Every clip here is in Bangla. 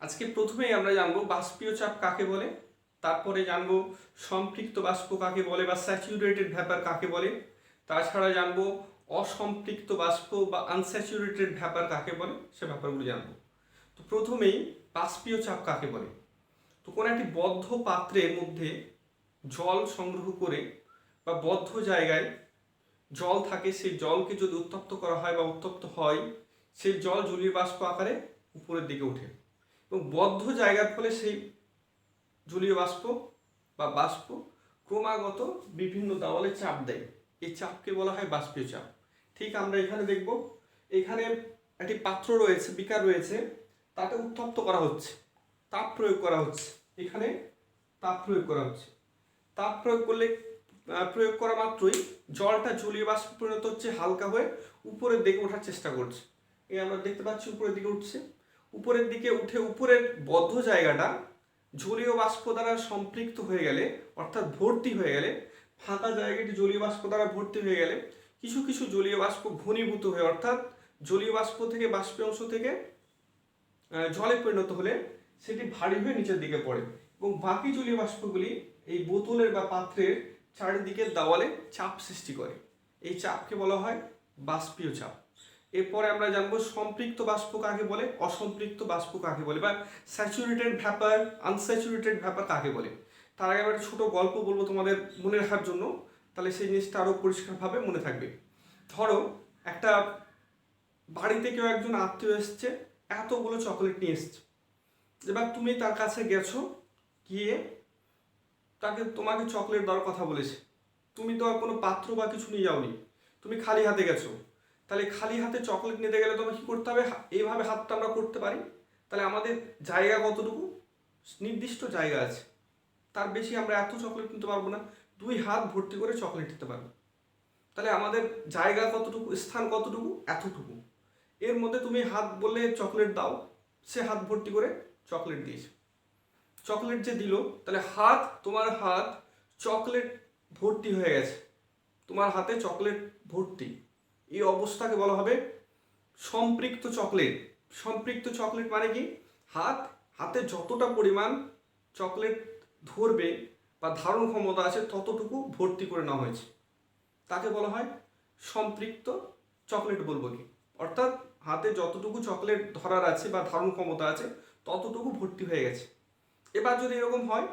আজকে প্রথমেই আমরা জানবো বাষ্পীয় চাপ কাকে বলে, তারপরে জানবো সম্পৃক্ত বাষ্প কাকে বলে বা স্যাচুরেটেড ভ্যাপার কাকে বলে, তাছাড়া জানবো অসম্পৃক্ত বাষ্প বা আনস্যাচুরেটেড ভ্যাপার কাকে বলে, সে ব্যাপারগুলো জানবো। তো প্রথমেই বাষ্পীয় চাপ কাকে বলে। তো কোনো একটি বদ্ধ পাত্রের মধ্যে জল সংগ্রহ করে বা বদ্ধ জায়গায় জল থাকে, সেই জলকে যদি উত্তপ্ত করা হয় বা উত্তপ্ত হয়, সেই জল জলীয় বাষ্প আকারে উপরের দিকে ওঠে এবং বদ্ধ জায়গার ফলে সেই জলীয় বাষ্প বা বাষ্প ক্রমাগত বিভিন্ন দেওয়ালে চাপ দেয়। এই চাপকে বলা হয় বাষ্পীয় চাপ। ঠিক আমরা এখানে দেখব, এখানে একটি পাত্র রয়েছে, বিকার রয়েছে, তাতে উত্তপ্ত করা হচ্ছে, তাপ প্রয়োগ করা হচ্ছে। এখানে তাপ প্রয়োগ করা হচ্ছে, তাপ প্রয়োগ করলে প্রয়োগ করা মাত্রই জলটা জলীয় বাষ্পে পরিণত হচ্ছে, হালকা হয়ে উপরের দিকে ওঠার চেষ্টা করছে। এই আমরা দেখতে পাচ্ছি উপরের দিকে উঠছে, উপরের দিকে উঠে উপরের বদ্ধ জায়গাটা জলীয় বাষ্প দ্বারা সম্পৃক্ত হয়ে গেলে, অর্থাৎ ভর্তি হয়ে গেলে, ফাঁকা জায়গাটি জলীয় বাষ্প দ্বারা ভর্তি হয়ে গেলে কিছু কিছু জলীয় বাষ্প ঘনীভূত হয়ে, অর্থাৎ জলীয় বাষ্প থেকে বাষ্পীয় অংশ থেকে জলে পরিণত হলে সেটি ভারী হয়ে নিচের দিকে পড়ে এবং বাকি জলীয় বাষ্পগুলি এই বোতলের বা পাত্রের চারিদিকের দেওয়ালে চাপ সৃষ্টি করে। এই চাপকে বলা হয় বাষ্পীয় চাপ। এরপরে আমরা জানবো সম্পৃক্ত বাষ্প কাকে বলে, অসম্পৃক্ত বাষ্প কাকে বলে, বা স্যাচুরেটেড ভ্যাপার, আনস্যাচুরেটেড ভ্যাপার কাকে বলে। তার আগে আমরা একটা ছোটো গল্প বলবো তোমাদের মনে রাখার জন্য, তাহলে সেই জিনিসটা আরও পরিষ্কারভাবে মনে থাকবে। ধরো একটা বাড়িতে কেউ একজন আত্মীয় এসছে, এতগুলো চকলেট নিয়ে এসছে। এবার তুমি তার কাছে গেছো, গিয়ে তোমাকে চকলেট দেওয়ার কথা বলেছে, তুমি তো আর কোনো পাত্র বা কিছু নিয়ে যাওনি, তুমি খালি হাতে গেছো। তাহলে খালি হাতে চকলেট নিতে গেলে তোমাকে কী করতে হবে, এইভাবে হাতটা আমরা করতে পারি। তাহলে আমাদের জায়গা কতটুকু, নির্দিষ্ট জায়গা আছে, তার বেশি আমরা এত চকলেট নিতে পারবো না, 2 হাত ভর্তি করে চকলেট নিতে পারবো। তাহলে আমাদের জায়গা কতটুকু, স্থান কতটুকু, এতটুকু। এর মধ্যে তুমি হাত বলে চকলেট দাও, সে হাত ভর্তি করে চকলেট দিয়েছে। চকলেট যে দিল, তাহলে তোমার হাত চকলেট ভর্তি হয়ে গেছে, তোমার হাতে চকলেট ভর্তি। এই অবস্থাকে বলা হবে সম্পৃক্ত চকলেট। সম্পৃক্ত চকলেট মানে কি, হাতে যতটা পরিমাণ চকলেট ধরবে বা ধারণ ক্ষমতা আছে ততটুকু ভর্তি করে নেওয়া হয়েছে, তাকে বলা হয় সম্পৃক্ত চকলেট বলবো কি, অর্থাৎ হাতে যতটুকু চকলেট ধরার আছে বা ধারণ ক্ষমতা আছে ততটুকু ভর্তি হয়ে গেছে। এবার যদি এরকম হয়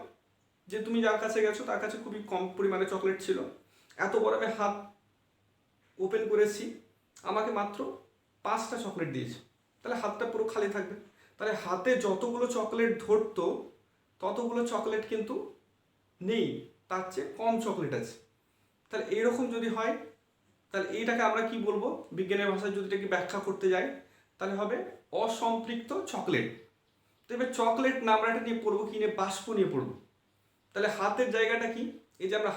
যে তুমি যার কাছে গেছো তার কাছে খুবই কম পরিমাণে চকলেট ছিল, এত বড় আমি হাত ওপেন করেছি, আমাকে মাত্র 5টা চকলেট দিয়েছে, তাহলে হাতটা পুরো খালি থাকবে। তাহলে হাতে যতগুলো চকলেট ধরতো ততগুলো চকলেট কিন্তু নেই, তার চেয়ে কম চকলেট আছে। তাহলে এইরকম যদি হয়, তাহলে এইটাকে আমরা কি বলবো, বিজ্ঞানের ভাষায় যদি এটাকে ব্যাখ্যা করতে যাই তাহলে হবে অসম্পৃক্ত চকলেট। তো এবার চকলেট না, আমরা এটা নিয়ে পড়বো কি নিয়ে, বাষ্প নিয়ে পড়বো। তাহলে হাতের জায়গাটা কি, এই যে আমরা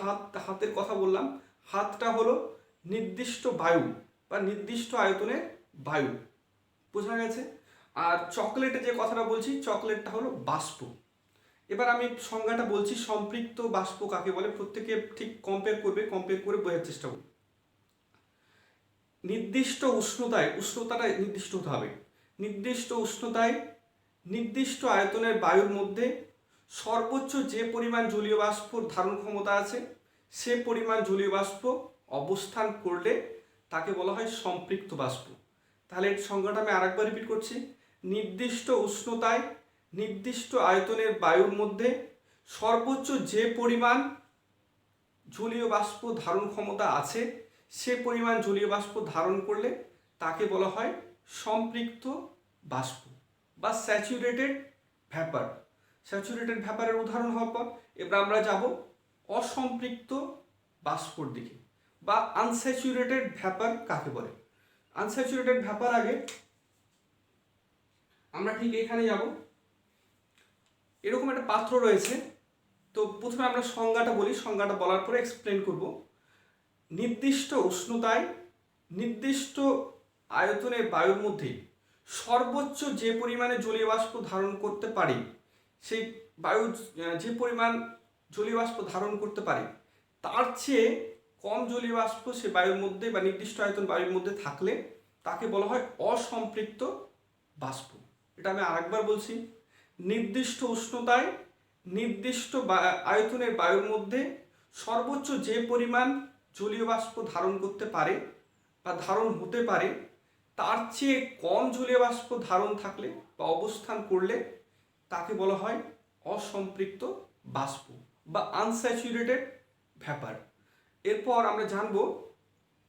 হাতের কথা বললাম, হাতটা হলো নির্দিষ্ট বায়ু বা নির্দিষ্ট আয়তনের বায়ু, বোঝা গেছে। আর চকলেটে যে কথাটা বলছি, চকলেটটা হলো বাষ্প। এবার আমি সংজ্ঞাটা বলছি, সম্পৃক্ত বাষ্প কাকে বলে, প্রত্যেকে ঠিক কম্পেয়ার করে বোঝার চেষ্টা করবে। নির্দিষ্ট উষ্ণতায়, উষ্ণতাটা নির্দিষ্ট হতে হবে, নির্দিষ্ট উষ্ণতায় নির্দিষ্ট আয়তনের বায়ুর মধ্যে সর্বোচ্চ যে পরিমাণ জলীয় বাষ্প ধারণ ক্ষমতা আছে সে পরিমাণ জলীয় বাষ্প অবস্থান করলে তাকে বলা হয় সম্পৃক্ত বাষ্প। তাহলে এর সংজ্ঞাটা আমি আরেকবার রিপিট করছি, নির্দিষ্ট উষ্ণতায় নির্দিষ্ট আয়তনের বায়ুর মধ্যে সর্বোচ্চ যে পরিমাণ জলীয় বাষ্প ধারণ ক্ষমতা আছে সে পরিমাণ জলীয় বাষ্প ধারণ করলে তাকে বলা হয় সম্পৃক্ত বাষ্প বা স্যাচুরেটেড ভ্যাপার। স্যাচুরেটেড ভ্যাপারের উদাহরণ হওয়ার পর এবার আমরা যাব অসম্পৃক্ত বাষ্পর দিকে, বা আনস্যাচুরেটেড ভ্যাপার কাকে বলে। আনস্যাচুরেটেড ভ্যাপার আগে আমরা ঠিক এখানে যাব, এরকম একটা পাত্র রয়েছে। তো প্রথমে আমরা সংজ্ঞাটা বলি, সংজ্ঞাটা বলার পরে এক্সপ্লেন করব। নির্দিষ্ট উষ্ণতায় নির্দিষ্ট আয়তনের বায়ুর মধ্যে সর্বোচ্চ যে পরিমাণে জলীয় বাষ্প ধারণ করতে পারে, সেই বায়ু যে পরিমাণ জলীয় বাষ্প ধারণ করতে পারে তার চেয়ে কম জলীয় বাষ্প সে বায়ুর মধ্যে বা নির্দিষ্ট আয়তন বায়ুর মধ্যে থাকলে তাকে বলা হয় অসম্পৃক্ত বাষ্প। এটা আমি আরেকবার বলছি, নির্দিষ্ট উষ্ণতায় নির্দিষ্ট আয়তনের বায়ুর মধ্যে সর্বোচ্চ যে পরিমাণ জলীয় বাষ্প ধারণ করতে পারে বা ধারণ হতে পারে তার চেয়ে কম জলীয় বাষ্প ধারণ থাকলে বা অবস্থান করলে তাকে বলা হয় অসম্পৃক্ত বাষ্প বা আনস্যাচুরেটেড ভ্যাপার। এরপর আমরা জানবো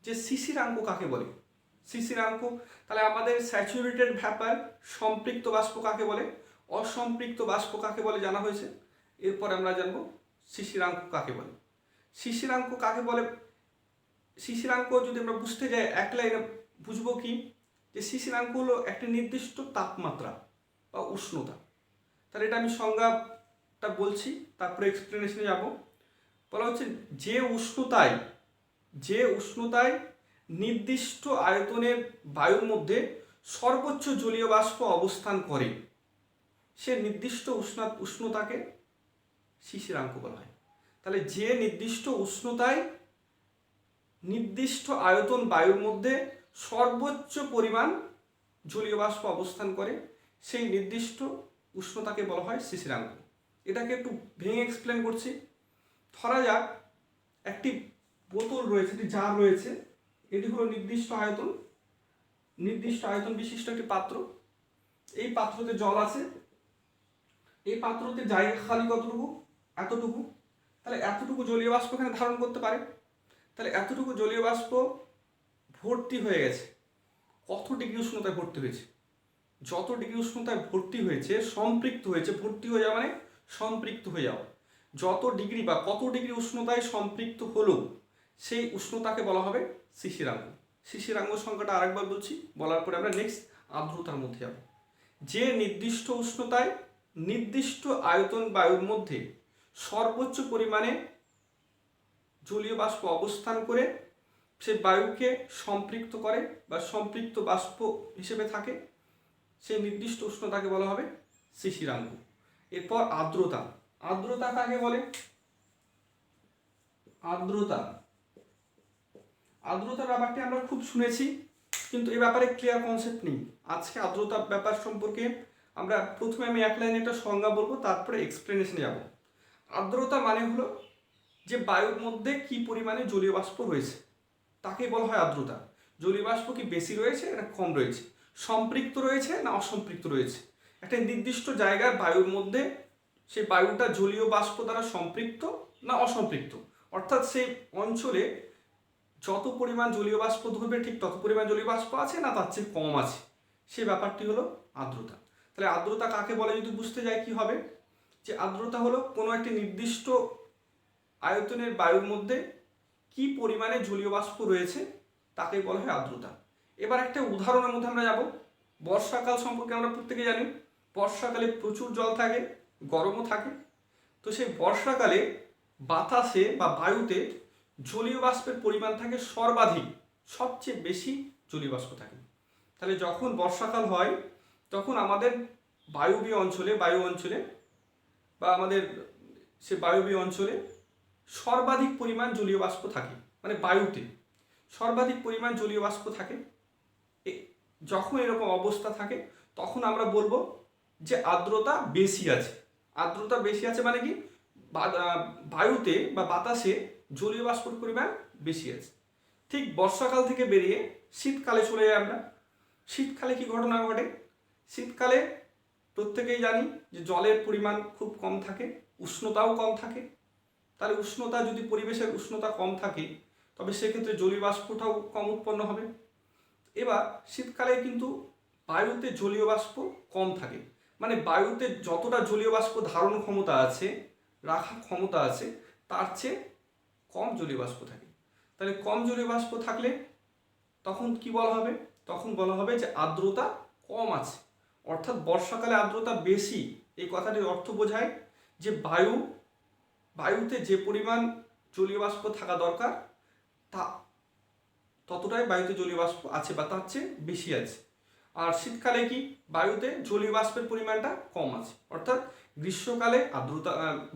যে শিশিরাঙ্ক কাকে বলে। শিশিরাঙ্ক, তাহলে আমাদের স্যাচুরেটেড ভ্যাপার, সম্পৃক্ত বাষ্প কাকে বলে, অসম্পৃক্ত বাষ্প কাকে বলে জানা হয়েছে। এরপর আমরা জানবো শিশিরাঙ্ক কাকে বলে। শিশিরাঙ্ক কাকে বলে, শিশিরাঙ্ক যদি আমরা বুঝতে যাই এক লাইনে বুঝবো কি, যে শিশিরাঙ্ক হলো একটা নির্দিষ্ট তাপমাত্রা বা উষ্ণতা। তাহলে এটা আমি সংজ্ঞাটা বলছি, তারপরে এক্সপ্লেনেশনে যাব। বলা হচ্ছে যে উষ্ণতায় নির্দিষ্ট আয়তনের বায়ুর মধ্যে সর্বোচ্চ জলীয় বাষ্প অবস্থান করে সে নির্দিষ্ট উষ্ণতাকে শিশিরাঙ্ক বলা হয়। তাহলে যে নির্দিষ্ট উষ্ণতায় নির্দিষ্ট আয়তন বায়ুর মধ্যে সর্বোচ্চ পরিমাণ জলীয় বাষ্প অবস্থান করে সেই নির্দিষ্ট উষ্ণতাকে বলা হয় শিশিরাঙ্ক। এটাকে একটু ভেঙে এক্সপ্লেন করছি। ধরা যাক একটি বোতল রয়েছে, একটি জার রয়েছে, এটি হলো নির্দিষ্ট আয়তন বিশিষ্ট একটি পাত্র। এই পাত্রতে জল আছে, এই পাত্রতে জায়গা খালি কতটুকু, এতটুকু। তাহলে এতটুকু জলীয় বাষ্প এখানে ধারণ করতে পারে। তাহলে এতটুকু জলীয় বাষ্প ভর্তি হয়ে গেছে। কত ডিগ্রি উষ্ণতায় ভর্তি হয়েছে? যত ডিগ্রি উষ্ণতায় ভর্তি হয়েছে, সম্পৃক্ত হয়েছে, ভর্তি হয়ে যাওয়া মানে সম্পৃক্ত হয়ে যাওয়া, যত ডিগ্রি বা কত ডিগ্রি উষ্ণতায় সম্পৃক্ত হলো সেই উষ্ণতাকে বলা হবে শিশিরাঙ্ক। শিশিরাঙ্ক সংখ্যাটা আরেকবার বলছি, বলার পরে আমরা নেক্সট আর্দ্রতার মধ্যে যাব। যে নির্দিষ্ট উষ্ণতায় নির্দিষ্ট আয়তন বায়ুর মধ্যে সর্বোচ্চ পরিমাণে জলীয় বাষ্প অবস্থান করে সে বায়ুকে সম্পৃক্ত করে বা সম্পৃক্ত বাষ্প হিসেবে থাকে, সেই নির্দিষ্ট উষ্ণতাকে বলা হবে শিশিরাঙ্ক। এরপর আর্দ্রতা। আর্দ্রতা কাকে বলে? আর্দ্রতার ব্যাপারটি আমরা খুব শুনেছি, কিন্তু এই ব্যাপারে ক্লিয়ার কনসেপ্ট নেই। আজকে আর্দ্রতার ব্যাপার সম্পর্কে আমরা প্রথমে আমি এক লাইনে একটা সংজ্ঞা বলবো, তারপরে এক্সপ্লেনেশনে যাব। আর্দ্রতা মানে হলো যে বায়ুর মধ্যে কি পরিমাণে জলীয় বাষ্প রয়েছে তাকেই বলা হয় আর্দ্রতা। জলীয় বাষ্প কি বেশি রয়েছে না কম রয়েছে, সম্পৃক্ত রয়েছে না অসম্পৃক্ত রয়েছে। একটা নির্দিষ্ট জায়গায় বায়ুর মধ্যে সেই বায়ুটা জলীয় বাষ্প দ্বারা সম্পৃক্ত না অসম্পৃক্ত, অর্থাৎ সেই অঞ্চলে যত পরিমাণ জলীয় বাষ্প ধরবে ঠিক তত পরিমাণ জলীয় বাষ্প আছে না তার চেয়ে কম আছে, সেই ব্যাপারটি হলো আর্দ্রতা। তাহলে আর্দ্রতা কাকে বলে যদি বুঝতে যাই কি হবে, যে আর্দ্রতা হলো কোনো একটি নির্দিষ্ট আয়তনের বায়ুর মধ্যে কি পরিমাণে জলীয় বাষ্প রয়েছে তাকে বলা হয় আর্দ্রতা। এবার একটা উদাহরণের মধ্যে আমরা যাব। বর্ষাকাল সম্পর্কে আমরা প্রত্যেকে জানি, বর্ষাকালে প্রচুর জল থাকে, গরমও থাকে। তো সেই বর্ষাকালে বাতাসে বা বায়ুতে জলীয় বাষ্পের পরিমাণ থাকে সর্বাধিক, সবচেয়ে বেশি জলীয় বাষ্প থাকে। তাহলে যখন বর্ষাকাল হয় তখন আমাদের বায়ু অঞ্চলে বা আমাদের সে বায়বীয় অঞ্চলে সর্বাধিক পরিমাণ জলীয় বাষ্প থাকে, মানে বায়ুতে সর্বাধিক পরিমাণ জলীয় বাষ্প থাকে। যখন এরকম অবস্থা থাকে তখন আমরা বলবো যে আর্দ্রতা বেশি আছে। আর্দ্রতা বেশি আছে মানে কি, বায়ুতে বা বাতাসে জলীয় বাষ্পের পরিমাণ বেশি আছে। ঠিক বর্ষাকাল থেকে বেরিয়ে শীতকালে চলে যাই আমরা। শীতকালে কি ঘটনা ঘটে? শীতকালে প্রত্যেকেই জানি যে জলের পরিমাণ খুব কম থাকে, উষ্ণতাও কম থাকে। তাহলে উষ্ণতা যদি পরিবেশের উষ্ণতা কম থাকে তবে সেক্ষেত্রে জলীয় বাষ্পটাও কম উৎপন্ন হবে। এবার শীতকালে কিন্তু বায়ুতে জলীয় বাষ্প কম থাকে, মানে বায়ুতে যতটা জলীয় বাষ্প ধারণ ক্ষমতা আছে, রাখার ক্ষমতা আছে, তার চেয়ে কম জলীয় বাষ্প থাকে। তাহলে কম জলীয় বাষ্প থাকলে তখন কি বলা হবে? তখন বলা হবে যে আর্দ্রতা কম আছে। অর্থাৎ বর্ষাকালে আর্দ্রতা বেশি, এই কথাটির অর্থ বোঝায় যে বায়ুতে যে পরিমাণ জলীয় বাষ্প থাকা দরকার তা ততটাই বায়ুতে জলীয় বাষ্প আছে বা তার চেয়ে বেশি আছে। আর শীতকালে কি, বায়ুতে জলীয় বাষ্পের পরিমাণটা কম আছে। অর্থাৎ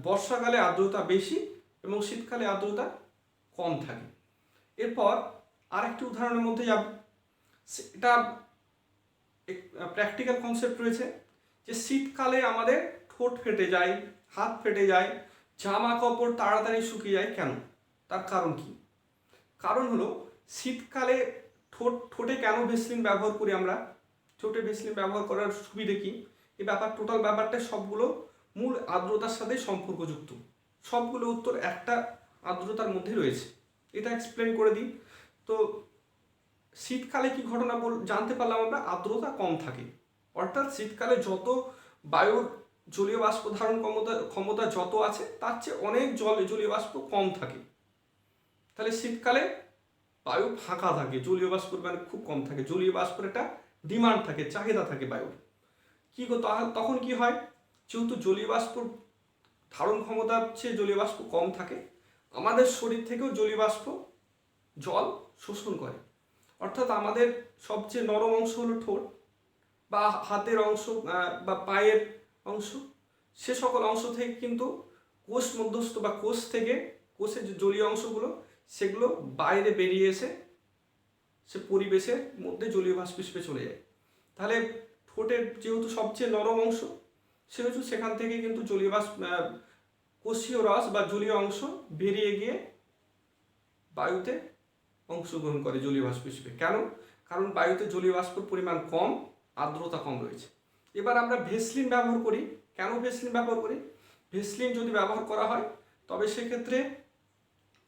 বর্ষাকালে আর্দ্রতা বেশি এবং শীতকালে আর্দ্রতা কম থাকে। এরপর আরেকটি উদাহরণের মধ্যে যাব। এটা প্র্যাকটিক্যাল কনসেপ্ট রয়েছে যে শীতকালে আমাদের ঠোঁট ফেটে যায়, হাত ফেটে যায়, জামা কাপড় তাড়াতাড়ি শুকিয়ে যায়, কেন? তার কারণ কি? কারণ হলো শীতকালে ঠোঁটে কেন ভেসলিন ব্যবহার করি আমরা? ঠোঁটে ভেসলিন ব্যবহার করার সুবিধে কি? এই টোটাল ব্যাপারটা সবগুলো মূল আর্দ্রতার সাথে সম্পর্কযুক্ত। সবগুলো উত্তর একটা আর্দ্রতার মধ্যে রয়েছে। এটা এক্সপ্লেন করে দিই। তো শীতকালে কি ঘটনা জানতে পারলাম আমরা? আর্দ্রতা কম থাকে, অর্থাৎ শীতকালে যত বায়ুর জলীয় বাষ্প ধারণ ক্ষমতা যত আছে তার চেয়ে অনেক জলীয় বাষ্প কম থাকে। তাহলে শীতকালে বায়ু ফাঁকা থাকে, জলীয় বাষ্পের মানে খুব কম থাকে, জলীয় বাষ্পের একটা ডিমান্ড থাকে, চাহিদা থাকে বায়ুর। তখন কি হয়? যেহেতু জলীয় বাষ্প ধারণ ক্ষমতার চেয়ে জলীয় বাষ্প কম থাকে, আমাদের শরীর থেকেও জলীয় বাষ্প জল শোষণ করে। অর্থাৎ আমাদের সবচেয়ে নরম অংশ হলো ঠোঁট বা হাতের অংশ বা পায়ের অংশ, সে সকল অংশ থেকে কিন্তু কোষ মধ্যস্থ বা কোষ থেকে, কোষের যে জলীয় অংশগুলো সেগুলো বাইরে বেরিয়ে এসে সে পরিবেশের মধ্যে জলীয় বাষ্প হিসেবে চলে যায়। তাহলে ঠোঁটের যেহেতু সবচেয়ে নরম অংশ, সেহেতু সেখান থেকে কিন্তু জলীয় বাষ্প, কোষীয় রস বা জলীয় অংশ বেরিয়ে গিয়ে বায়ুতে অংশগ্রহণ করে জলীয় বাষ্প হিসেবে। কেন? কারণ বায়ুতে জলীয় বাষ্পের পরিমাণ কম, আর্দ্রতা কম রয়েছে। এবার আমরা ভেসলিন ব্যবহার করি। কেন ভেসলিন ব্যবহার করি? ভেসলিন যদি ব্যবহার করা হয় তবে সেক্ষেত্রে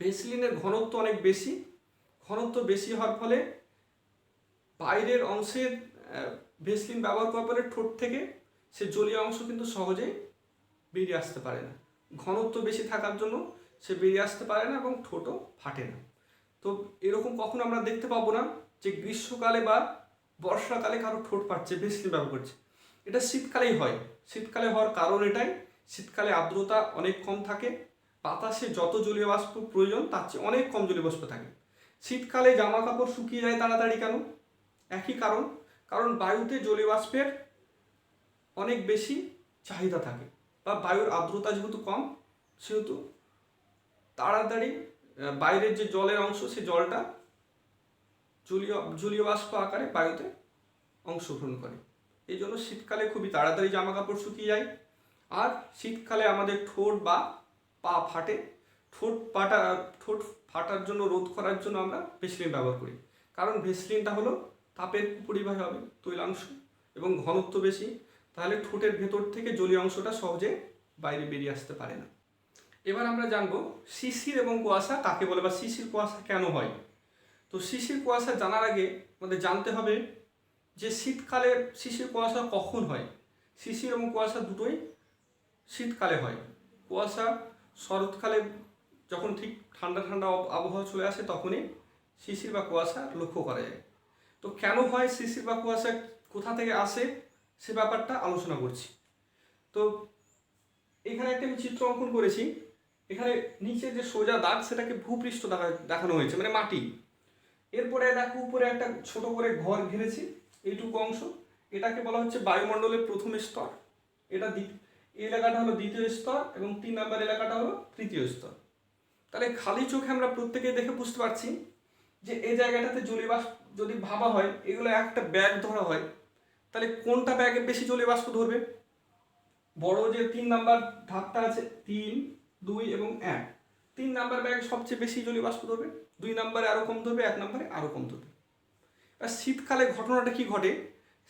ভেসলিনের ঘনত্ব অনেক বেশি। ঘনত্ব বেশি হওয়ার ফলে বাইরের অংশের ভেসলিন ব্যবহার করার ফলে ঠোঁট থেকে সে জলীয় অংশ কিন্তু সহজেই বেরিয়ে আসতে পারে না। ঘনত্ব বেশি থাকার জন্য সে বেরিয়ে আসতে পারে না এবং ঠোঁটও ফাটে না। তো এরকম কখনো আমরা দেখতে পাবো না যে গ্রীষ্মকালে বা বর্ষাকালে কারো ঠোঁট ফাটছে, ভেসলিন ব্যবহার করছে। এটা শীতকালেই হয়। শীতকালে হওয়ার কারণ এটাই, শীতকালে আর্দ্রতা অনেক কম থাকে, বাতাসে যত জলীয় বাষ্প প্রয়োজন তার চেয়ে অনেক কম জলীয় বাষ্প থাকে। শীতকালে জামা কাপড় শুকিয়ে যায় তাড়াতাড়ি, কেন? একই কারণ, কারণ বায়ুতে জলীয় বাষ্পের অনেক বেশি চাহিদা থাকে বা বায়ুর আর্দ্রতা যেহেতু কম, সেহেতু তাড়াতাড়ি বাইরের যে জলের অংশ, সেই জলটা জলীয় বাষ্প আকারে বায়ুতে অংশগ্রহণ করে। এই জন্য শীতকালে খুবই তাড়াতাড়ি জামা কাপড় শুকিয়ে যায়। আর শীতকালে আমাদের ঠোঁট বা পা ফাটে। ঠোঁট ফাটার জন্য, রোধ করার জন্য আমরা ভেসলিন ব্যবহার করি। কারণ ভেসলিনটা হলো তাপের পরিবাহী হবে, তৈলাংশ, এবং ঘনত্ব বেশি। তাহলে ঠোঁটের ভেতর থেকে জলীয় অংশটা সহজে বাইরে বেরিয়ে আসতে পারে না। এবার আমরা জানবো শিশির এবং কুয়াশা কাকে বলে বা শিশির কুয়াশা কেন হয়। তো শিশির কুয়াশা জানার আগে আমাদের জানতে হবে যে শীতকালে শিশির কুয়াশা কখন হয়। শিশির এবং কুয়াশা দুটোই শীতকালে হয়। কুয়াশা শরৎকালে যখন ঠিক ঠান্ডা ঠান্ডা আবহাওয়া চলে আসে তখনই শিশির বা কুয়াশা লক্ষ্য করা যায়। তো কেন হয় শিশির বা কুয়াশা, কোথা থেকে আসে, সে ব্যাপারটা আলোচনা করছি। তো এখানে একটা আমি চিত্র অঙ্কন করেছি। এখানে নিচে যে সোজা দাগ সেটাকে ভূপৃষ্ঠ দেখানো হয়েছে, মানে মাটি। এরপরে দেখো উপরে একটা ছোট করে ঘর ঘিরেছি, এইটুকু অংশ, এটাকে বলা হচ্ছে বায়ুমণ্ডলের প্রথম স্তর। এটা এই এলাকাটা হলো দ্বিতীয় স্তর এবং 3 নম্বর এলাকাটা হলো তৃতীয় স্তর। তাহলে খালি চোখে আমরা প্রত্যেকে দেখে বুঝতে পারছি যে এই জায়গাটাতে জলীয় বাষ্প যদি ভাবা হয়, এগুলো একটা ব্যাগ ধরা হয়, তাহলে কোনটা ব্যাগে বেশি জলীয় বাষ্প ধরবে? বড় যে 3 নাম্বার ধাপটা আছে, 3, 2 এবং 1, 3 নাম্বার ব্যাগ সবচেয়ে বেশি জলীয় বাষ্প ধরবে, 2 নম্বরে আরো কম ধরবে, 1 নম্বরে আরো কম ধরবে। আর শীতকালে ঘটনাটা কি ঘটে?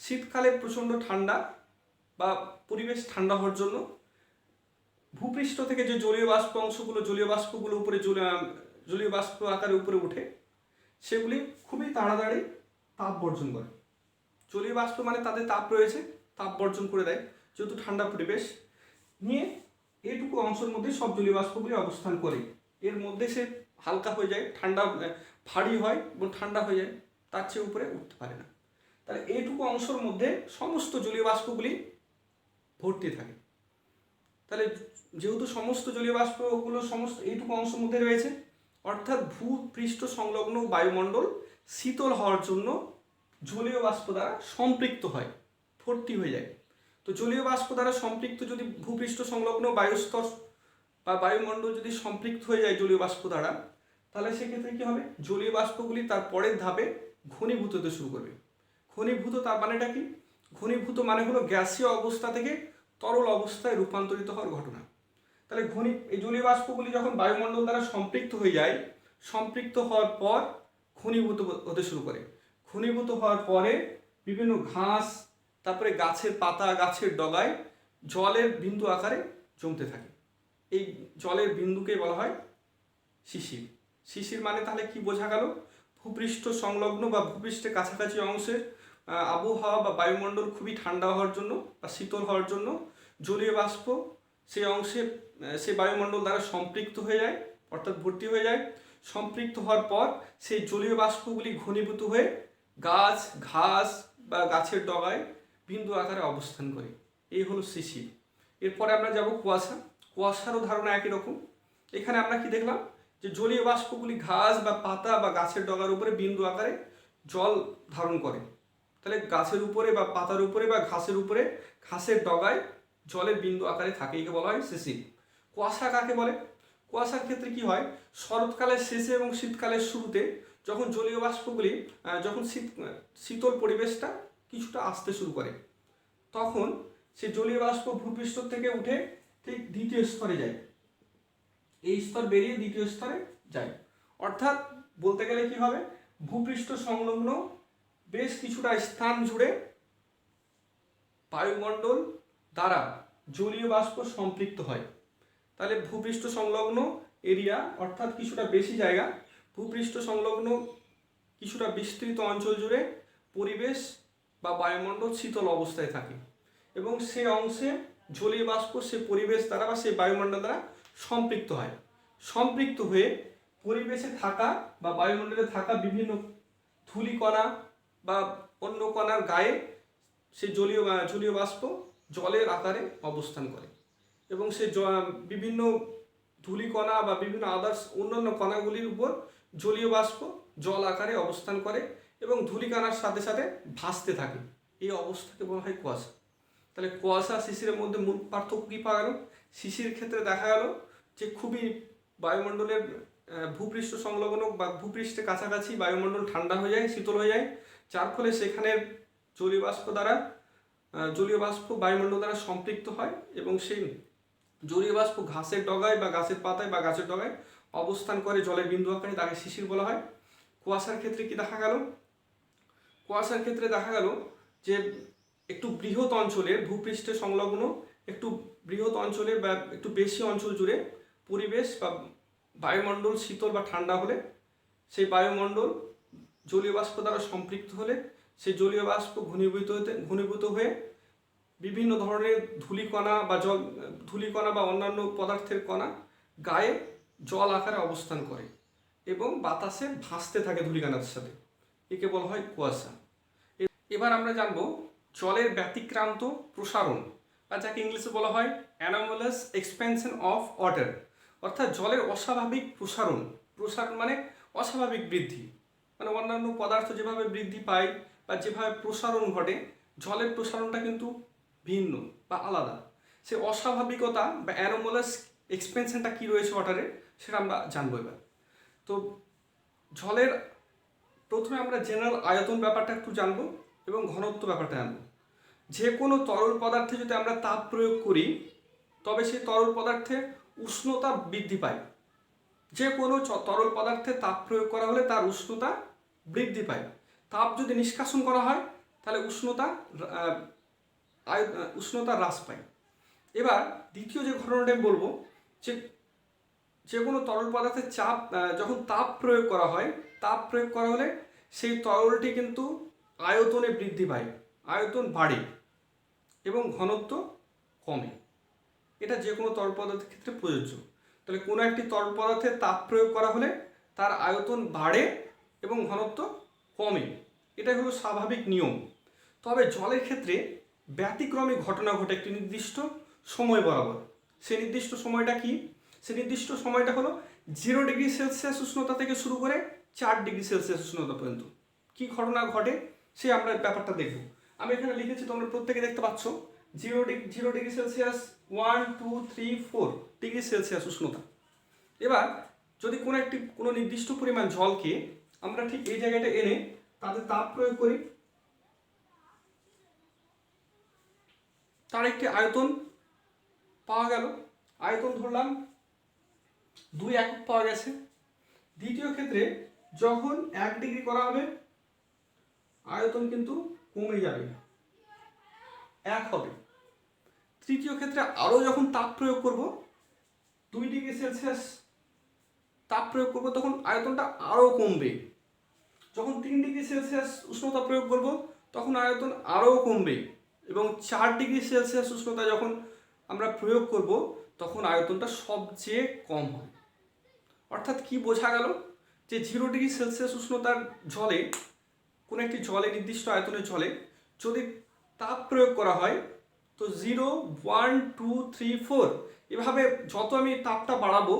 শীতকালে প্রচণ্ড ঠান্ডা বা পরিবেশ ঠান্ডা হওয়ার জন্য ভূপৃষ্ঠ থেকে যে জলীয় বাষ্পগুলো উপরে জলীয় বাষ্প আকারে উপরে উঠে, সেগুলি খুবই তাড়াতাড়ি তাপ বর্জন করে। জলীয় বাষ্প মানে তাদের তাপ রয়েছে, তাপ বর্জন করে দেয়। যেহেতু ঠান্ডা পরিবেশ নিয়ে এইটুকু অংশের মধ্যে সব জলীয় বাষ্পগুলি অবস্থান করে, এর মধ্যে সে হালকা হয়ে যায়, ভারী হয় এবং ঠান্ডা হয়ে যায়, তার চেয়ে উপরে উঠতে পারে না। তাহলে এইটুকু অংশের মধ্যে সমস্ত জলীয় বাষ্পগুলি ভর্তি থাকে। তাহলে যেহেতু সমস্ত জলীয় বাষ্পগুলো এইটুকু অংশের মধ্যে রয়েছে, অর্থাৎ ভূপৃষ্ঠ সংলগ্ন বায়ুমণ্ডল শীতল হওয়ার জন্য জলীয় বাষ্প দ্বারা সম্পৃক্ত হয়, ভর্তি হয়ে যায়। তো জলীয় বাষ্প দ্বারা সম্পৃক্ত যদি ভূপৃষ্ঠ সংলগ্ন বায়ুস্তর বা বায়ুমণ্ডল যদি সম্পৃক্ত হয়ে যায় জলীয় বাষ্প দ্বারা, তাহলে সেক্ষেত্রে কি হবে? জলীয় বাষ্পগুলি তার পরের ধাপে ঘনীভূত হতে শুরু করবে। ঘনীভূত তার মানেটা কি? ঘনীভূত মানে হলো গ্যাসীয় অবস্থা থেকে তরল অবস্থায় রূপান্তরিত হওয়ার ঘটনা। তাহলে এই জলীয় বাষ্পগুলি যখন বায়ুমণ্ডল দ্বারা সম্পৃক্ত হয়ে যায়, সম্পৃক্ত হওয়ার পর ঘনীভূত হতে শুরু করে। ঘনীভূত হওয়ার পরে বিভিন্ন ঘাস, তারপরে গাছের পাতা, গাছের ডগায় জলের বিন্দু আকারে জমতে থাকে। এই জলের বিন্দুকে বলা হয় শিশির। শিশির মানে তাহলে কি বোঝা গেল? ভূপৃষ্ঠ সংলগ্ন বা ভূপৃষ্ঠের কাছাকাছি অংশের আবহাওয়া বা বায়ুমণ্ডল খুবই ঠান্ডা হওয়ার জন্য বা শীতল হওয়ার জন্য জলীয় বাষ্প সেই অংশে সেই বায়ুমণ্ডল দ্বারা সম্পৃক্ত হয়ে যায়, অর্থাৎ ভর্তি হয়ে যায়। সম্পৃক্ত হওয়ার পর সেই জলীয় বাষ্পগুলি ঘনীভূত হয়ে গাছ, ঘাস বা গাছের ডগায় বিন্দু আকারে অবস্থান করে। এই হলো শিশির। এরপরে আমরা যাব কুয়াশা। কুয়াশারও ধারণা একই রকম। এখানে আমরা কি দেখলাম? যে জলীয় বাষ্পগুলি ঘাস বা পাতা বা গাছের ডগার উপরে বিন্দু আকারে জল ধারণ করে। তাহলে গাছের উপরে বা পাতার উপরে বা ঘাসের উপরে, ঘাসের ডগায় জলের বিন্দু আকারে থাকে, একে বলা হয় শিশির। কুয়াশা কাকে বলে? কুয়াশার ক্ষেত্রে কি হয়? শরৎকালের শেষে এবং শীতকালের শুরুতে যখন জলীয় বাষ্পগুলি যখন শীতল পরিবেশটা কিছুটা আসতে শুরু করে, তখন সেই জলীয় বাষ্প ভূপৃষ্ঠ থেকে উঠে ঠিক দ্বিতীয় স্তরে যায়। এই স্তর বেরিয়ে দ্বিতীয় স্তরে যায়। অর্থাৎ বলতে গেলে কি হবে? ভূপৃষ্ঠ সংলগ্ন বেশ কিছুটা স্থান জুড়ে বায়ুমণ্ডল দ্বারা জলীয় বাষ্প সম্পৃক্ত হয়। তাহলে ভূপৃষ্ঠ সংলগ্ন এরিয়া, অর্থাৎ কিছুটা বেশি জায়গা, ভূপৃষ্ঠ সংলগ্ন কিছুটা বিস্তৃত অঞ্চল জুড়ে পরিবেশ বা বায়ুমণ্ডল শীতল অবস্থায় থাকে এবং সে অংশে জলীয় বাষ্প সে পরিবেশ দ্বারা বা সেই বায়ুমণ্ডল দ্বারা সম্পৃক্ত হয়। সম্পৃক্ত হয়ে পরিবেশে থাকা বা বায়ুমণ্ডলে থাকা বিভিন্ন ধূলিকণা বা অন্য কণার গায়ে সেই জলীয় বাষ্প জলের আকারে অবস্থান করে এবং সে বিভিন্ন ধূলিকণা বা বিভিন্ন আদার্স অন্যান্য কণাগুলির উপর জলীয় বাষ্প জল আকারে অবস্থান করে এবং ধূলিকণার সাথে সাথে ভাসতে থাকে। এই অবস্থাকে বলা হয় কুয়াশা। তাহলে কুয়াশা শিশিরের মধ্যে মূল পার্থক্য কী পাওয়া গেল? শিশির ক্ষেত্রে দেখা গেল যে খুবই বায়ুমণ্ডলের ভূপৃষ্ঠ সংলগ্ন বা ভূপৃষ্ঠের কাছাকাছি বায়ুমণ্ডল ঠান্ডা হয়ে যায়, শীতল হয়ে যায়, যার ফলে সেখানে জলীয় বাষ্প বায়ুমণ্ডল দ্বারা সম্পৃক্ত হয় এবং সেই জলীয় বাষ্প ঘাসের ডগায় বা গাছের পাতায় বা গাছের ডগায় অবস্থান করে জলের বিন্দু আকারে, তাকে শিশির বলা হয়। কুয়াশার ক্ষেত্রে কি দেখা গেল? কুয়াশার ক্ষেত্রে দেখা গেল যে একটু বৃহৎ অঞ্চলের ভূপৃষ্ঠের সংলগ্ন একটু বৃহৎ অঞ্চলের বা একটু বেশি অঞ্চল জুড়ে পরিবেশ বা বায়ুমণ্ডল শীতল বা ঠান্ডা হলে সেই বায়ুমণ্ডল জলীয় বাষ্প দ্বারা সম্পৃক্ত হলে সেই জলীয় বাষ্প ঘনীভূত হয়ে বিভিন্ন ধরনের ধূলিকণা বা অন্যান্য পদার্থের কণা গায়ে জল আকারে অবস্থান করে এবং বাতাসে ভাসতে থাকে ধূলিকণার সাথে, একে বলা হয় কুয়াশা। এবার আমরা জানবো জলের ব্যতিক্রান্ত প্রসারণ, বা যাকে ইংলিশে বলা হয় অ্যানোমালাস এক্সপ্যানশন অফ ওয়াটার, অর্থাৎ জলের অস্বাভাবিক প্রসারণ। প্রসারণ মানে অস্বাভাবিক বৃদ্ধি, মানে অন্যান্য পদার্থ যেভাবে বৃদ্ধি পায় বা যেভাবে প্রসারণ ঘটে, জলের প্রসারণটা কিন্তু ভিন্ন বা আলাদা। সে অস্বাভাবিকতা বা অ্যানোমালাস এক্সপেনশনটা কী রয়েছে ওয়াটারে, সেটা আমরা জানবো এবার। তো জলের প্রথমে আমরা জেনারেল আয়তন ব্যাপারটা একটু জানবো এবং ঘনত্ব ব্যাপারটা জানবো। যে কোনো তরল পদার্থে যদি আমরা তাপ প্রয়োগ করি তবে সেই তরল পদার্থের উষ্ণতা বৃদ্ধি পায়। যে কোনো তরল পদার্থে তাপ প্রয়োগ করা হলে তার উষ্ণতা বৃদ্ধি পায়। তাপ যদি নিষ্কাশন করা হয় তাহলে উষ্ণতা হ্রাস পায়। এবার দ্বিতীয় যে ঘটনাটা আমি বলবো, যে কোনো তরল পদার্থের যখন তাপ প্রয়োগ করা হয়, তাপ প্রয়োগ করা হলে সেই তরলটি কিন্তু আয়তনে বৃদ্ধি পায়, আয়তন বাড়ে এবং ঘনত্ব কমে। এটা যে কোনো তরল পদার্থের ক্ষেত্রে প্রযোজ্য। তাহলে কোনো একটি তরল পদার্থে তাপ প্রয়োগ করা হলে তার আয়তন বাড়ে এবং ঘনত্ব কমে, এটাই হলো স্বাভাবিক নিয়ম। তবে জলের ক্ষেত্রে ব্যতিক্রমী ঘটনা ঘটে একটি নির্দিষ্ট সময় বরাবর। সেই নির্দিষ্ট সময়টা কি? সেই নির্দিষ্ট সময়টা হলো 0 ডিগ্রি সেলসিয়াস উষ্ণতা থেকে শুরু করে 4 ডিগ্রি সেলসিয়াস উষ্ণতা পর্যন্ত কি ঘটনা ঘটে সে আমরা ব্যাপারটা দেখব। আমি এখানে লিখেছি, তোমরা প্রত্যেকে দেখতে পাচ্ছ 0 ডিগ্রি সেলসিয়াস, 1 2 3 4 ডিগ্রি সেলসিয়াস উষ্ণতা। এবার যদি কোনো নির্দিষ্ট পরিমাণ জলকে আমরা ঠিক এই জায়গাটা এনে তাতে তাপ প্রয়োগ করি, তার একটি আয়তন পাওয়া গেল, আয়তন ধরলাম 2 একক পাওয়া গেছে। দ্বিতীয় ক্ষেত্রে যখন 1 ডিগ্রি করা হবে আয়তন কিন্তু কমে যাবে, 1 হবে। তৃতীয় ক্ষেত্রে আরও যখন তাপ প্রয়োগ করব, 2 ডিগ্রি সেলসিয়াস তাপ প্রয়োগ করব, তখন আয়তনটা আরও কমবে। যখন 3 ডিগ্রি সেলসিয়াস উষ্ণতা প্রয়োগ করব তখন আয়তন আরও কমবে, এবং 4 ডিগ্রি সেলসিয়াস উষ্ণতা যখন আমরা প্রয়োগ করব তখন আয়তনটা সবচেয়ে কম হবে। অর্থাৎ কি বোঝা গেল, যে 0 ডিগ্রি সেলসিয়াস উষ্ণতার জলে, কোনো একটি জলে, নির্দিষ্ট আয়তনের জলে যদি তাপ প্রয়োগ করা হয় তো 0, 1, 2, 3, 4 এভাবে যত আমি তাপটা বাড়াবো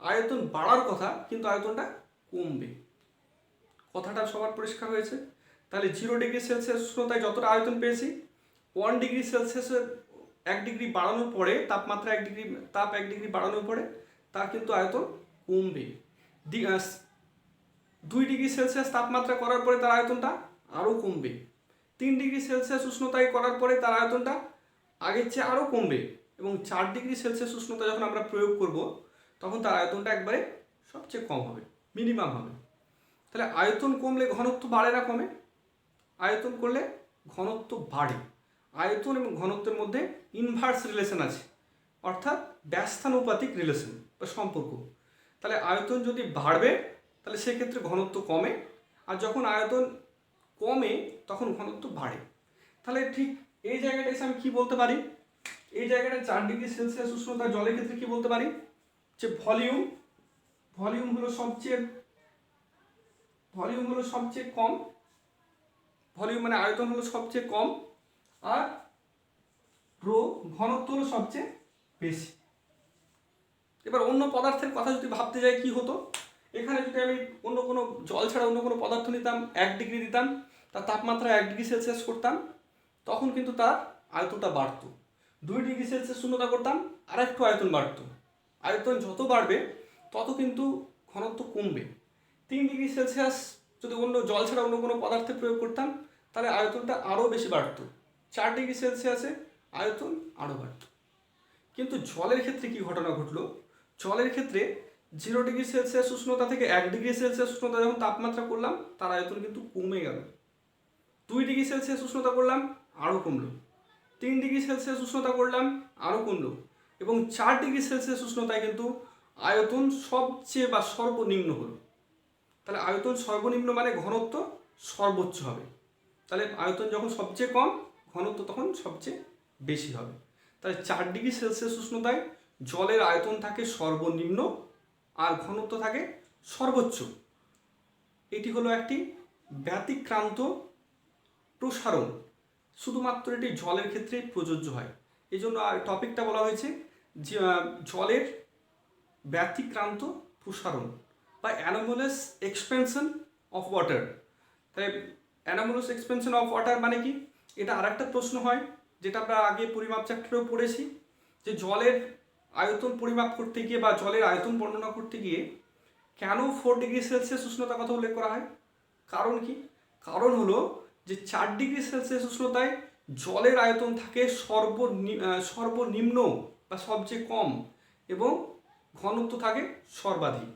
আয়তন বাড়ার কথা, কিন্তু আয়তনটা কমবে। কথাটা সবার পরিষ্কার হয়েছে? তাহলে 0 ডিগ্রি সেলসিয়াস উষ্ণতায় যতটা আয়তন পেয়েছি, 1 ডিগ্রি সেলসিয়াসের 1 ডিগ্রি বাড়ানোর পরে, তাপমাত্রা 1 ডিগ্রি বাড়ানোর পরে তার কিন্তু আয়তন কমবে। 2 ডিগ্রি সেলসিয়াস তাপমাত্রা করার পরে তার আয়তনটা আরও কমবে। 3 ডিগ্রি সেলসিয়াস উষ্ণতায় করার পরে তার আয়তনটা আগের চেয়ে আরও কমবে, এবং 4 ডিগ্রি সেলসিয়াস উষ্ণতা যখন আমরা প্রয়োগ করব তখন তার আয়তনটা একবারে সবচেয়ে কম হবে, মিনিমাম হবে। তাহলে আয়তন কমলে ঘনত্ব বাড়ে না কমে? আয়তন করলে ঘনত্ব বাড়ে। আয়তন এবং ঘনত্বের মধ্যে ইনভার্স রিলেশন আছে, অর্থাৎ ব্যস্তানুপাতিক রিলেশন বা সম্পর্ক। তাহলে আয়তন যদি বাড়বে তাহলে সেক্ষেত্রে ঘনত্ব কমে, আর যখন আয়তন কমে তখন ঘনত্ব বাড়ে। তাহলে ঠিক এই জায়গাটা এসে আমি কী বলতে পারি, এই জায়গাটা 4 ডিগ্রি সেলসিয়াস উষ্ণতা জলের ক্ষেত্রে কী বলতে পারি, যে ভলিউম হলো সবচেয়ে কম, ভলিউম মানে আয়তন হলো সবচেয়ে কম, আর রো ঘনত্ব হলো সবচেয়ে বেশি। এবার অন্য পদার্থের কথা যদি ভাবতে যাই কি হতো, এখানে যদি আমি অন্য কোনো জল ছাড়া অন্য কোনো পদার্থ নিতাম, 1 ডিগ্রি দিতাম, তার তাপমাত্রা 1 ডিগ্রি সেলসিয়াস করতাম, তখন কিন্তু তার আয়তনটা বাড়তো। 2 ডিগ্রি সেলসিয়াস শূন্যতা করতাম, আর একটু আয়তন বাড়তো। আয়তন যত বাড়বে তত কিন্তু ঘনত্ব কমবে। 3 ডিগ্রি সেলসিয়াস যদি অন্য জল ছাড়া অন্য কোনো পদার্থে প্রয়োগ করতাম তাহলে আয়তনটা আরও বেশি বাড়তো। 4 ডিগ্রি সেলসিয়াসে আয়তন আরও বাড়তো। কিন্তু জলের ক্ষেত্রে কি ঘটনা ঘটলো, জলের ক্ষেত্রে 0 ডিগ্রি সেলসিয়াস উষ্ণতা থেকে 1 ডিগ্রি সেলসিয়াস উষ্ণতা যখন তাপমাত্রা করলাম তার আয়তন কিন্তু কমে গেল। 2 ডিগ্রি সেলসিয়াস উষ্ণতা করলাম, আরও কমলো। 3 ডিগ্রি সেলসিয়াস উষ্ণতা করলাম, আরও কমলো। এবং 4 ডিগ্রি সেলসিয়াস উষ্ণতায় কিন্তু আয়তন সবচেয়ে বা সর্বনিম্ন হলো। তাহলে আয়তন সর্বনিম্ন মানে ঘনত্ব সর্বোচ্চ হবে। তাহলে আয়তন যখন সবচেয়ে কম, ঘনত্ব তখন সবচেয়ে বেশি হবে। তাহলে 4 ডিগ্রি সেলসিয়াস উষ্ণতায় জলের আয়তন থাকে সর্বনিম্ন আর ঘনত্ব থাকে সর্বোচ্চ। এটি হলো একটি ব্যতিক্রান্ত প্রসারণ, শুধুমাত্র এটি জলের ক্ষেত্রে প্রযোজ্য হয়। এই জন্য টপিকটা বলা হয়েছে যে জলের ব্যতিক্রান্ত প্রসারণ বা অ্যানোমালাস এক্সপেনশন অফ ওয়াটার। তাই অ্যানোমালাস এক্সপেনশন অফ ওয়াটার মানে কি, এটা আরেকটা প্রশ্ন হয় যেটা আমরা আগে পরিমাপ চ্যাপ্টারেও পড়েছি, যে জলের আয়তন পরিমাপ করতে গিয়ে বা জলের আয়তন বর্ণনা করতে গিয়ে কেন 4 ডিগ্রি সেলসিয়াস উষ্ণতা কথা উল্লেখ করা হয়। কারণ কি, কারণ হলো যে 4 ডিগ্রি সেলসিয়াস উষ্ণতায় জলের আয়তন থাকে সর্বনিম্ন বা সবচেয়ে কম, এবং ঘনত্ব থাকে সর্বাধিক।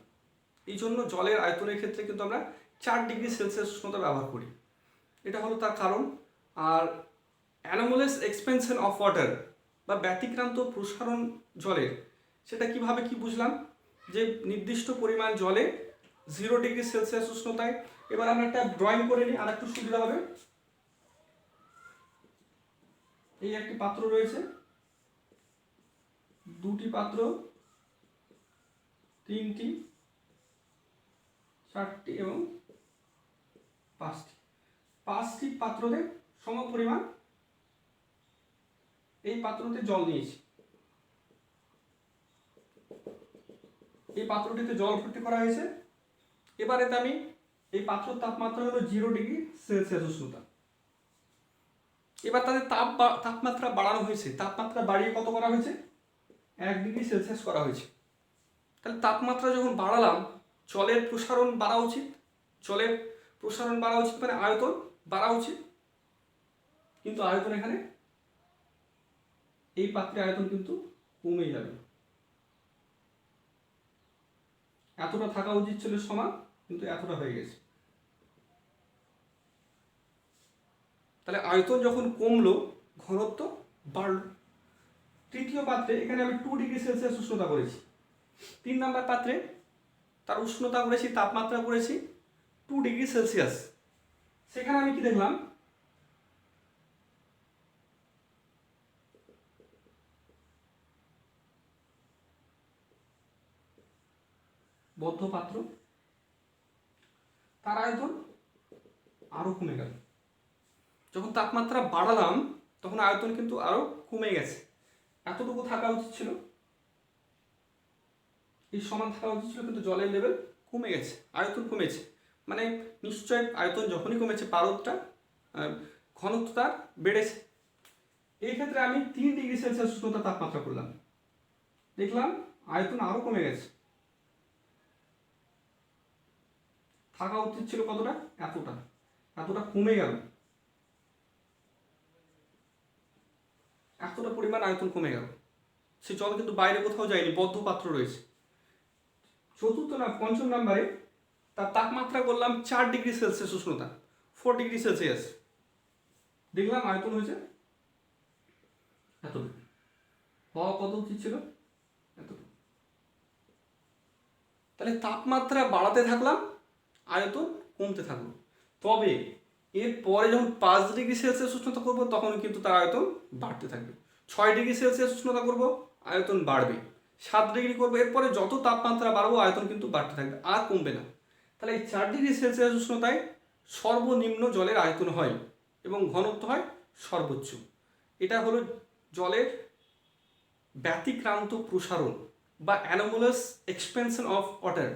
এই জন্য জলের আয়তনের ক্ষেত্রে কিন্তু আমরা 4 ডিগ্রি সেলসিয়াস উষ্ণতা ব্যবহার করি, এটা হলো তার কারণ। আর অ্যানোমালাস এক্সপেনশন অফ ওয়াটার বা ব্যতিক্রান্ত প্রসারণ জলের, সেটা কিভাবে কি বুঝলাম, যে নির্দিষ্ট পরিমাণ জলে 0 ডিগ্রি সেলসিয়াস উষ্ণতায়, এবার আমরা একটা ড্রয়িং করে নিই আর একটু সুবিধা হবে। এই একটি পাত্র রয়েছে, দুটি পাত্র, 3টি, 4টি এবং 5টি পাত্রতে সম পরিমাণ এই পাত্রতে জল নিয়েছি। এই পাত্রটিতে জল ভর্তি করা হয়েছে। এবারে আমি এই পাত্রের তাপমাত্রা হলো 0 ডিগ্রি সেলসিয়াস উষ্ণতা। এবার তাদের তাপমাত্রা বাড়ানো হয়েছে, তাপমাত্রা বাড়িয়ে কত করা হয়েছে, 1 ডিগ্রি সেলসিয়াস করা হয়েছে। তাহলে তাপমাত্রা যখন বাড়ালাম, জলের প্রসারণ বাড়া উচিত, জলের প্রসারণ বাড়া উচিত মানে আয়তন বাড়া উচিত, কিন্তু আয়তন এখানে এই পাত্রে আয়তন কিন্তু কমে যাবে। এতটা থাকা উচিত ছিল সমান, কিন্তু এতটা হয়ে গেছে। তাহলে আয়তন যখন কমলো ঘনত্ব বাড়লো। তৃতীয় পাত্রে এখানে আমি 2 ডিগ্রি সেলসিয়াস উষ্ণতা করেছি। 3 নম্বর পাত্রে তার উষ্ণতা করেছি, তাপমাত্রা করেছি 2 ডিগ্রি সেলসিয়াস। সেখানে আমি কি দেখলাম, বদ্ধ পাত্র, তার আয়তন আরো কমে গেল। যখন তাপমাত্রা বাড়ালাম তখন আয়তন কিন্তু আরো কমে গেছে। এতটুকু থাকা উচিত ছিল, এই সমান থাকা উচিত ছিল, কিন্তু জলের লেভেল কমে গেছে, আয়তন কমেছে। মানে নিশ্চয় আয়তন যখনই কমেছে পারদটা ঘনত্ব তার বেড়েছে। এই ক্ষেত্রে আমি 3 ডিগ্রি সেলসিয়াস উষ্ণতা তাপমাত্রা করলাম, দেখলাম আয়তন আরো কমে গেছে। থাকা উচিত ছিল কতটা, এতটা, এতটা কমে গেল, এতটা পরিমাণ আয়তন কমে গেল। সে জল কিন্তু বাইরে কোথাও যায়নি, বদ্ধ পাত্র রয়েছে। পঞ্চম নাম্বারে তার তাপমাত্রা করলাম 4 ডিগ্রি সেলসিয়াস উষ্ণতা, 4 ডিগ্রি সেলসিয়াস। দেখলাম আয়তন হয়েছে এতটুকু, হওয়া কত উচিত ছিল, এতটুকু। তাহলে তাপমাত্রা বাড়াতে থাকলাম, আয়তন কমতে থাকলো। তবে এর পরে যখন 5 ডিগ্রি সেলসিয়াস উষ্ণতা করবো তখন কিন্তু তার আয়তন বাড়তে থাকবে। 6 ডিগ্রি সেলসিয়াস উষ্ণতা করবো, আয়তন বাড়বে। 7 ডিগ্রি করবো, এরপরে যত তাপমাত্রা বাড়বো আয়তন কিন্তু বাড়তে থাকবে, আর কমবে না। তাহলে এই 4 ডিগ্রি সেলসিয়াস উষ্ণতায় সর্বনিম্ন জলের আয়তন হয় এবং ঘনত্ব হয় সর্বোচ্চ। এটা হলো জলের ব্যতিক্রান্ত প্রসারণ বা অ্যানোমালাস এক্সপেনশন অফ ওয়াটার।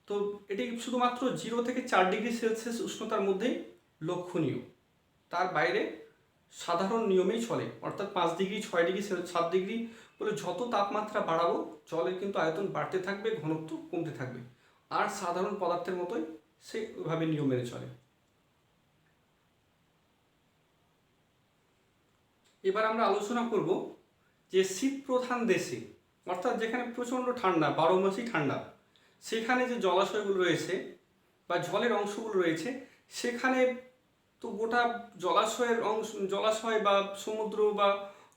তো এটি শুধুমাত্র 0 থেকে 4 ডিগ্রি সেলসিয়াস উষ্ণতার মধ্যেই লক্ষণীয়, তার বাইরে সাধারণ নিয়মেই চলে। অর্থাৎ 5 ডিগ্রি, 6 ডিগ্রি, 7 ডিগ্রি বলে যত তাপমাত্রা বাড়াবো জলের কিন্তু আয়তন বাড়তে থাকবে, ঘনত্ব কমতে থাকবে। আর সাধারণ পদার্থের মতোই সে ওইভাবে নিয়ম মেনে চলে। এবার আমরা আলোচনা করব যে শীত প্রধান দেশে, অর্থাৎ যেখানে প্রচণ্ড ঠান্ডা, 12 মাসই ঠান্ডা, সেখানে যে জলাশয়গুলো রয়েছে বা জলের অংশগুলো রয়েছে, সেখানে তো গোটা জলাশয়ের অংশ, জলাশয় বা সমুদ্র বা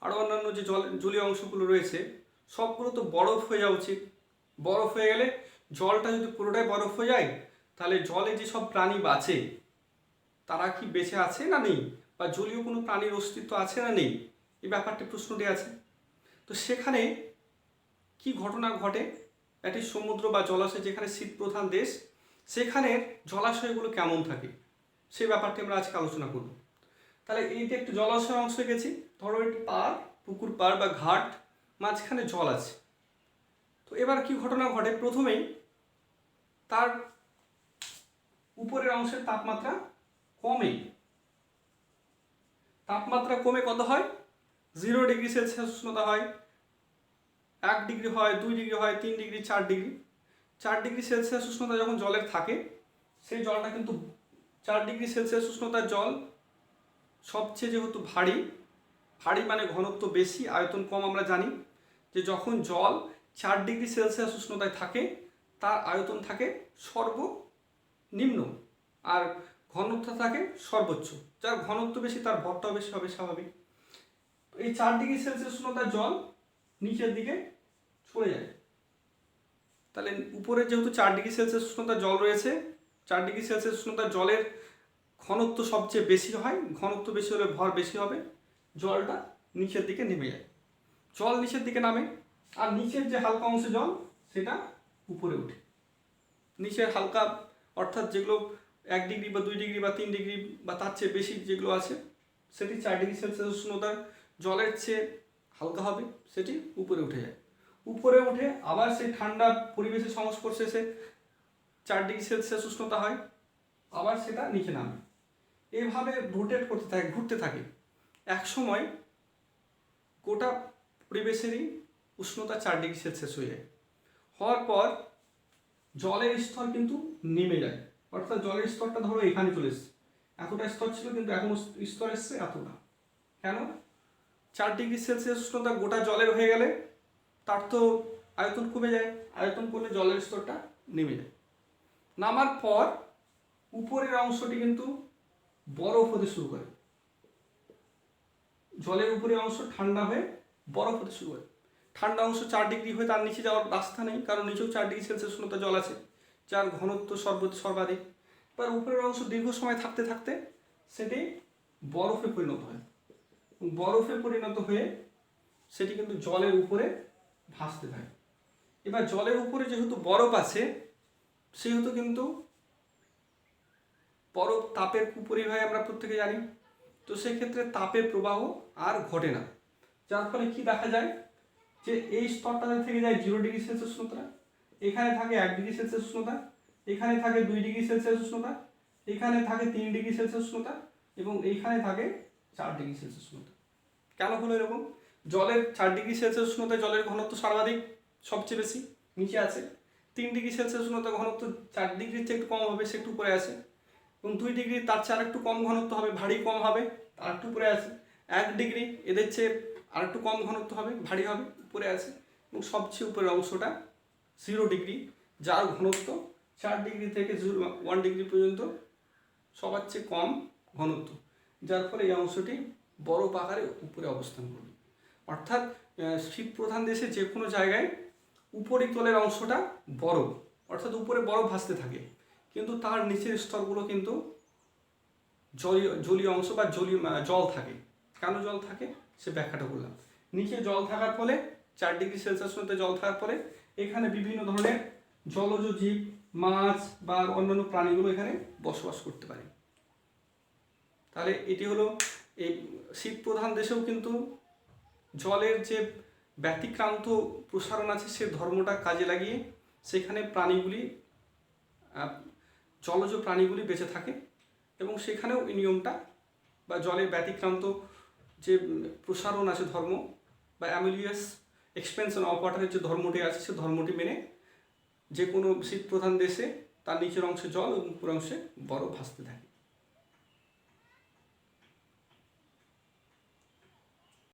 আরও অন্যান্য যে জলীয় অংশগুলো রয়েছে সবগুলো তো বরফ হয়ে যাওয়া উচিত। বরফ হয়ে গেলে জলটা যদি পুরোটাই বরফ হয়ে যায় তাহলে জলে যেসব প্রাণী বাঁচে তারা কি বেঁচে আছে না নেই, বা জলীয় কোনো প্রাণীর অস্তিত্ব আছে না নেই, এই ব্যাপারটি প্রশ্নটি আছে। তো সেখানে কি ঘটনা ঘটে, একটি সমুদ্র বা জলাশয় যেখানে শীত প্রধান দেশ, সেখানের জলাশয়গুলো কেমন থাকে সেই ব্যাপারটি আমরা আজকে আলোচনা করব। তাহলে এই যে একটু জলাশয় অংশ গেছি, ধরো একটি পাড়, পুকুর পাড় বা ঘাট, মাঝখানে জল আছে। তো এবার কি ঘটনা ঘটে, প্রথমেই তার উপরের অংশের তাপমাত্রা কমে, তাপমাত্রা কমে কত হয়, 0 ডিগ্রি সেলসিয়াস উষ্ণতা হয়, 1 ডিগ্রি হয়, 2 ডিগ্রি হয়, 3 ডিগ্রি, 4 ডিগ্রি। 4 ডিগ্রি সেলসিয়াস উষ্ণতা যখন জলের থাকে, সেই জলটা কিন্তু 4 ডিগ্রি সেলসিয়াস উষ্ণতার জল সবচেয়ে যেহেতু ভারী, ভারী মানে ঘনত্ব বেশি, আয়তন কম। আমরা জানি যে যখন জল 4 ডিগ্রি সেলসিয়াস উষ্ণতায় থাকে তার আয়তন থাকে সর্বনিম্ন আর ঘনত্ব থাকে সর্বোচ্চ। যার ঘনত্ব বেশি তার ভরটাও বেশি হবে, স্বাভাবিক। এই 4 ডিগ্রি সেলসিয়াস উষ্ণতার জল নিচের দিকে চলে যায়। তাহলে উপরে যেহেতু 4 ডিগ্রি সেলসিয়াস উষ্ণতার জল রয়েছে, 4 ডিগ্রি সেলসিয়াস উষ্ণতার জলের ঘনত্ব সবচেয়ে বেশি হয়, ঘনত্ব বেশি হলে ভর বেশি হবে, জলটা নিচের দিকে নেমে যায়। জল নিচের দিকে নামে আর নিচের যে হালকা অংশে জল সেটা উপরে ওঠে। নিচের হালকা অর্থাৎ যেগুলো 1 ডিগ্রি বা 2 ডিগ্রি বা 3 ডিগ্রি বা তার চেয়ে বেশি যেগুলো আছে সেটি 4 ডিগ্রি সেলসিয়াস উষ্ণতার জলের চেয়ে হালকা হবে, সেটি উপরে উঠে যায়। উপরে উঠে আবার সেই ঠান্ডা পরিবেশের সংস্পর্শে এসে 4 ডিগ্রি সেলসিয়াস উষ্ণতা হয়, আবার সেটা নিচে নামে। এইভাবে রোটেট করতে থাকে, ঘুরতে থাকে। এক সময় গোটা পরিবেশেরই উষ্ণতা 4 ডিগ্রি সেলসিয়াস হয়ে যায়। হওয়ার পর জলের স্তর কিন্তু নেমে যায়, অর্থাৎ জলের স্তরটা ধরো এখানে চলে এসছে, এতটা স্তর ছিল কিন্তু এখন স্তর এসছে এতটা। কেন? 4 ডিগ্রি সেলসিয়াস উষ্ণতা গোটা জলের হয়ে গেলে তার তো আয়তন কমে যায়, আয়তন কমলে জলের স্তরটা নেমে যায়। নামার পর উপরের অংশটি কিন্তু বরফ হতে শুরু করে, জলের উপরের অংশ ঠান্ডা হয়ে বরফ হতে শুরু করে। ঠান্ডা অংশ 4 ডিগ্রি হয়ে তার নিচে যাওয়ার রাস্তা নেই, কারণ নিচেও 4 ডিগ্রি সেলসিয়াস উষ্ণতা জল আছে, যার ঘনত্ব সর্বাধিক। এবার উপরের অংশ দীর্ঘ সময় থাকতে থাকতে সেটি বরফে পরিণত হয়, বরফে পরিণত হয়ে সেটি কিন্তু জলের উপরে ভাসতে থাকে। এবার জলের উপরে যেহেতু বরফ আছে সেহেতু কিন্তু বরফ তাপের কুপরিবাহী আমরা প্রত্যেকে জানি, তো সেক্ষেত্রে তাপের প্রবাহ আর ঘটে না, যার ফলে কি দেখা যায় যে এই স্তরটাতে থেকে যায় 0 ডিগ্রি সেলসিয়াস উষ্ণতা, এখানে থাকে 1 ডিগ্রি সেলসিয়াস উষ্ণতা, এখানে থাকে 2 ডিগ্রি সেলসিয়াস উষ্ণতা, এখানে থাকে 3 ডিগ্রি সেলসিয়াস উষ্ণতা এবং এইখানে থাকে 4 ডিগ্রি সেলসিয়াস উষ্ণতা। কেন হলো এরকম? জলের 4 ডিগ্রি সেলসিয়াস উষ্ণতায় জলের ঘনত্ব সর্বাধিক, সবচেয়ে বেশি নিচে আছে। 3 ডিগ্রি সেলসিয়াস উষ্ণতা ঘনত্ব 4 ডিগ্রির চেয়ে একটু কম হবে, সে একটু উপরে আছে। এবং 2 ডিগ্রি তার চেয়ে আর একটু কম ঘনত্ব হবে, ভারী কম হবে, তার একটু উপরে আছে। 1 ডিগ্রি এদের চেয়ে আর একটু কম ঘনত্ব হবে, ভারী হবে, উপরে আছে। এবং সবচেয়ে উপরের অংশটা 0 ডিগ্রি, যার ঘনত্ব 4 ডিগ্রি থেকে 1 ডিগ্রি পর্যন্ত সবার চেয়ে কম ঘনত্ব, যার ফলে এই অংশটি বরফ আকারে উপরে অবস্থান করবে। অর্থাৎ শীত প্রধান দেশে যে কোনো জায়গায় উপরিতলের অংশটা বরফ, অর্থাৎ উপরে বরফ ভাসতে থাকে, কিন্তু তার নিচের স্তরগুলো কিন্তু জলীয় অংশ বা জল থাকে। কেন জল থাকে সে ব্যাখ্যাটা বললাম। নিচে জল থাকার ফলে 4 ডিগ্রি সেলসিয়াস মধ্যে জল থাকার ফলে এখানে বিভিন্ন ধরনের জলজ জীব, মাছ বা অন্যান্য প্রাণীগুলো এখানে বসবাস করতে পারে। তাহলে এটি হলো এই শীত প্রধান দেশেও কিন্তু জলের যে ব্যতিক্রান্ত প্রসারণ আছে সে ধর্মটা কাজে লাগিয়ে সেখানে প্রাণীগুলি, জলজ প্রাণীগুলি বেঁচে থাকে এবং সেখানেও এই নিয়মটা বা জলের ব্যতিক্রান্ত যে প্রসারণ আছে ধর্ম বা অ্যামিলিয়াস এক্সপেনশন অফ ওয়াটারের যে ধর্মটি আছে সে ধর্মটি মেনে যে কোনো শীত প্রধান দেশে তার নিচের অংশে জল এবং উপর অংশে বরফ ভাসতে থাকে।